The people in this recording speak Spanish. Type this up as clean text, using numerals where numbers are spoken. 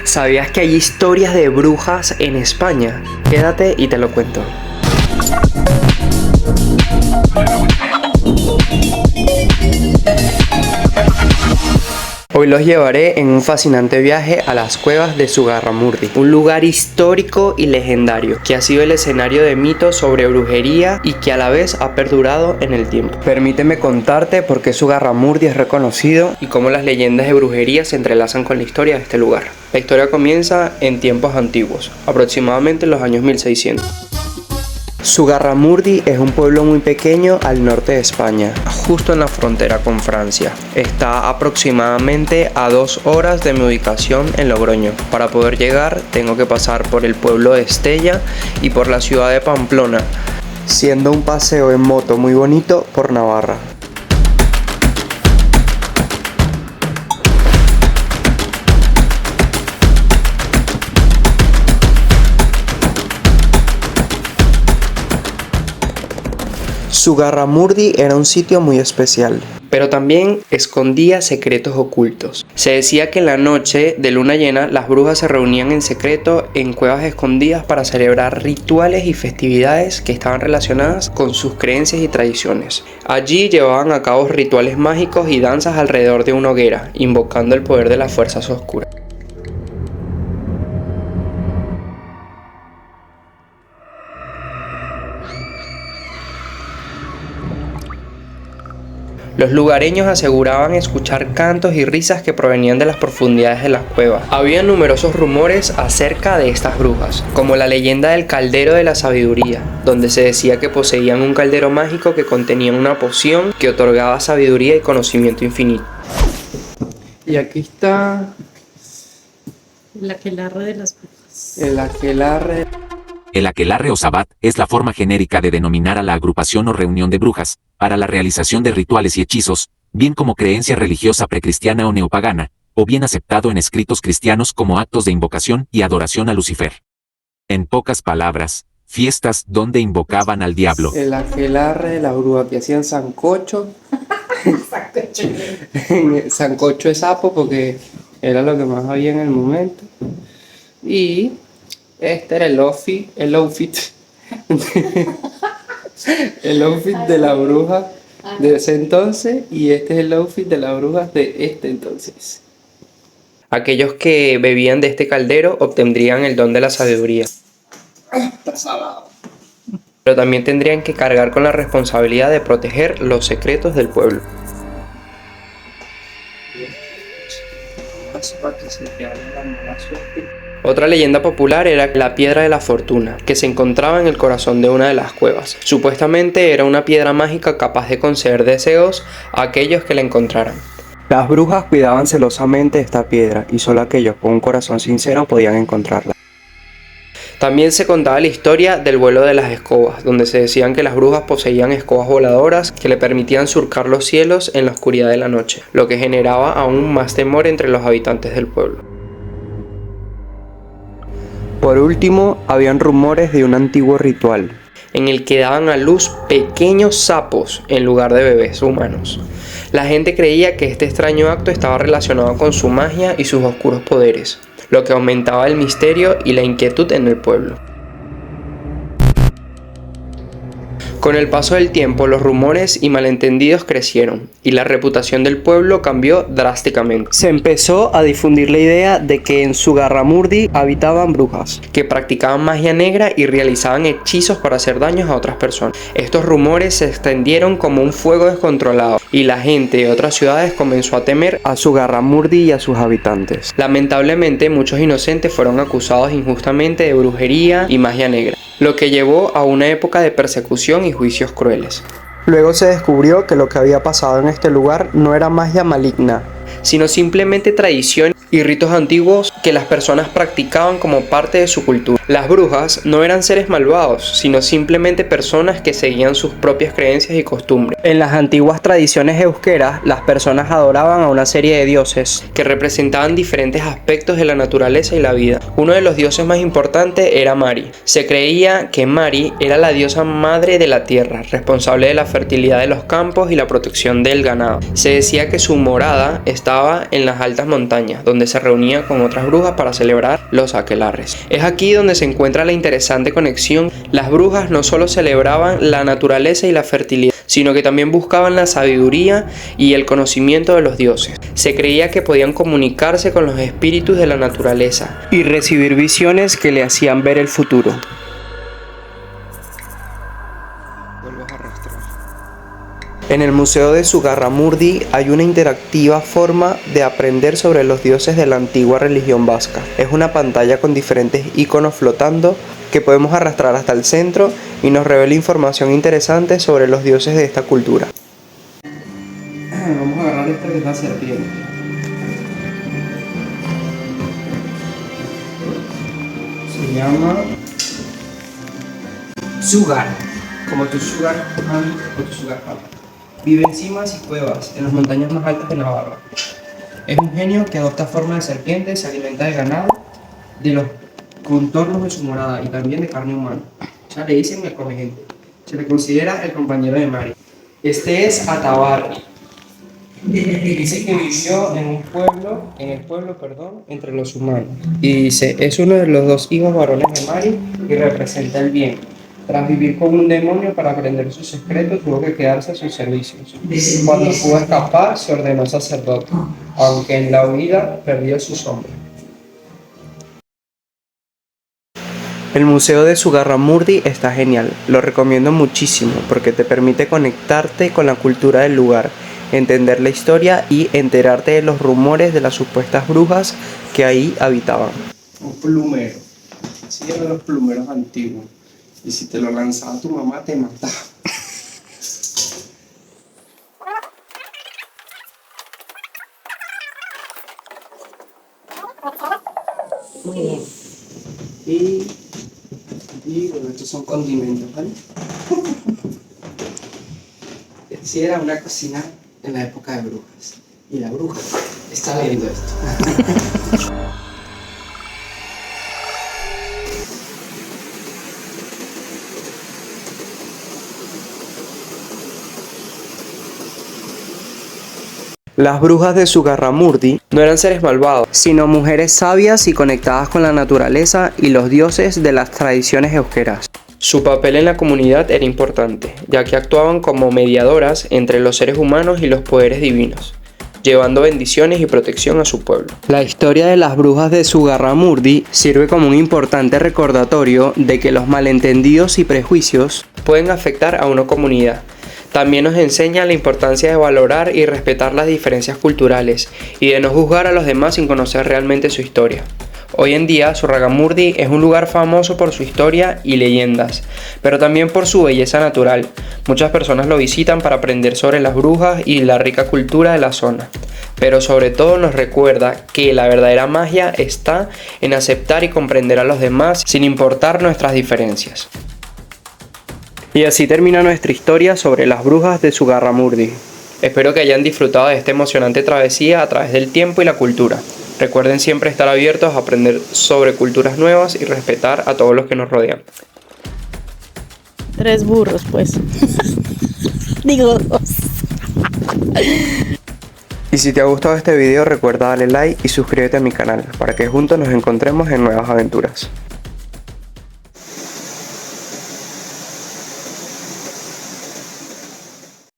¿Sabías que hay historias de brujas en España? Quédate y te lo cuento. Hoy los llevaré en un fascinante viaje a las cuevas de Zugarramurdi, un lugar histórico y legendario que ha sido el escenario de mitos sobre brujería y que a la vez ha perdurado en el tiempo. Permíteme contarte por qué Zugarramurdi es reconocido y cómo las leyendas de brujería se entrelazan con la historia de este lugar. La historia comienza en tiempos antiguos, aproximadamente en los años 1600. Zugarramurdi es un pueblo muy pequeño al norte de España, justo en la frontera con Francia. Está aproximadamente a 2 horas de mi ubicación en Logroño. Para poder llegar tengo que pasar por el pueblo de Estella y por la ciudad de Pamplona, siendo un paseo en moto muy bonito por Navarra. Zugarramurdi era un sitio muy especial, pero también escondía secretos ocultos. Se decía que en la noche de luna llena las brujas se reunían en secreto en cuevas escondidas para celebrar rituales y festividades que estaban relacionadas con sus creencias y tradiciones. Allí llevaban a cabo rituales mágicos y danzas alrededor de una hoguera, invocando el poder de las fuerzas oscuras. Los lugareños aseguraban escuchar cantos y risas que provenían de las profundidades de las cuevas. Había numerosos rumores acerca de estas brujas, como la leyenda del caldero de la sabiduría, donde se decía que poseían un caldero mágico que contenía una poción que otorgaba sabiduría y conocimiento infinito. Y aquí está el aquelarre de las brujas. el aquelarre. El aquelarre o sabbat es la forma genérica de denominar a la agrupación o reunión de brujas, para la realización de rituales y hechizos, bien como creencia religiosa precristiana o neopagana, o bien aceptado en escritos cristianos como actos de invocación y adoración a Lucifer. En pocas palabras, fiestas donde invocaban al diablo. El aquelarre de la bruja que hacían sancocho. Sancocho de sapo porque era lo que más había en el momento. Y este era el outfit el outfit de la bruja de ese entonces, y este es el outfit de la bruja de este entonces. Aquellos que bebían de este caldero obtendrían el don de la sabiduría. Pero también tendrían que cargar con la responsabilidad de proteger los secretos del pueblo. Otra leyenda popular era la piedra de la fortuna, que se encontraba en el corazón de una de las cuevas. Supuestamente era una piedra mágica capaz de conceder deseos a aquellos que la encontraran. Las brujas cuidaban celosamente esta piedra y solo aquellos con un corazón sincero podían encontrarla. También se contaba la historia del vuelo de las escobas, donde se decían que las brujas poseían escobas voladoras que le permitían surcar los cielos en la oscuridad de la noche, lo que generaba aún más temor entre los habitantes del pueblo. Por último, habían rumores de un antiguo ritual, en el que daban a luz pequeños sapos en lugar de bebés humanos. La gente creía que este extraño acto estaba relacionado con su magia y sus oscuros poderes, lo que aumentaba el misterio y la inquietud en el pueblo. Con el paso del tiempo, los rumores y malentendidos crecieron y la reputación del pueblo cambió drásticamente. Se empezó a difundir la idea de que en Zugarramurdi habitaban brujas, que practicaban magia negra y realizaban hechizos para hacer daños a otras personas. Estos rumores se extendieron como un fuego descontrolado y la gente de otras ciudades comenzó a temer a Zugarramurdi y a sus habitantes. Lamentablemente, muchos inocentes fueron acusados injustamente de brujería y magia negra, lo que llevó a una época de persecución y juicios crueles. Luego se descubrió que lo que había pasado en este lugar no era magia maligna, sino simplemente tradición y ritos antiguos que las personas practicaban como parte de su cultura. Las brujas no eran seres malvados, sino simplemente personas que seguían sus propias creencias y costumbres. En las antiguas tradiciones euskeras, las personas adoraban a una serie de dioses que representaban diferentes aspectos de la naturaleza y la vida. Uno de los dioses más importantes era Mari. Se creía que Mari era la diosa madre de la tierra, responsable de la fertilidad de los campos y la protección del ganado. Se decía que su morada estaba en las altas montañas, donde donde se reunía con otras brujas para celebrar los aquelarres. Es aquí donde se encuentra la interesante conexión. Las brujas no solo celebraban la naturaleza y la fertilidad, sino que también buscaban la sabiduría y el conocimiento de los dioses. Se creía que podían comunicarse con los espíritus de la naturaleza y recibir visiones que le hacían ver el futuro. En el Museo de Zugarramurdi hay una interactiva forma de aprender sobre los dioses de la antigua religión vasca. Es una pantalla con diferentes iconos flotando que podemos arrastrar hasta el centro y nos revela información interesante sobre los dioses de esta cultura. Vamos a agarrar esta que es la serpiente. Se llama Sugar, como tu Sugar Honey o tu Sugar Papa. Vive en cimas y cuevas, en las montañas más altas de Navarra. Es un genio que adopta forma de serpiente, se alimenta de ganado, de los contornos de su morada y también de carne humana. O sea, le dicen el come gente. Se le considera el compañero de Mari. Este es Atabar. Dice que vivió en el pueblo, entre los humanos. Y dice, es uno de los 2 hijos varones de Mari y representa el bien. Tras vivir con un demonio para aprender sus secretos, tuvo que quedarse a sus servicios. Cuando pudo escapar, se ordenó sacerdote, aunque en la huida perdió su sombra. El Museo de Zugarramurdi está genial, lo recomiendo muchísimo porque te permite conectarte con la cultura del lugar, entender la historia y enterarte de los rumores de las supuestas brujas que ahí habitaban. Un plumero, así eran los plumeros antiguos. Y si te lo lanzaba tu mamá, te mataba. Y bueno, estos son condimentos, ¿vale? Sí, era una cocina en la época de brujas. Y la bruja está viendo esto. Las brujas de Zugarramurdi no eran seres malvados, sino mujeres sabias y conectadas con la naturaleza y los dioses de las tradiciones euskeras. Su papel en la comunidad era importante, ya que actuaban como mediadoras entre los seres humanos y los poderes divinos, llevando bendiciones y protección a su pueblo. La historia de las brujas de Zugarramurdi sirve como un importante recordatorio de que los malentendidos y prejuicios pueden afectar a una comunidad. También nos enseña la importancia de valorar y respetar las diferencias culturales y de no juzgar a los demás sin conocer realmente su historia. Hoy en día, Zugarramurdi es un lugar famoso por su historia y leyendas, pero también por su belleza natural. Muchas personas lo visitan para aprender sobre las brujas y la rica cultura de la zona, pero sobre todo nos recuerda que la verdadera magia está en aceptar y comprender a los demás sin importar nuestras diferencias. Y así termina nuestra historia sobre las brujas de Zugarramurdi. Espero que hayan disfrutado de esta emocionante travesía a través del tiempo y la cultura. Recuerden siempre estar abiertos a aprender sobre culturas nuevas y respetar a todos los que nos rodean. 3 burros, pues. Digo 2. Y si te ha gustado este video, recuerda darle like y suscríbete a mi canal para que juntos nos encontremos en nuevas aventuras.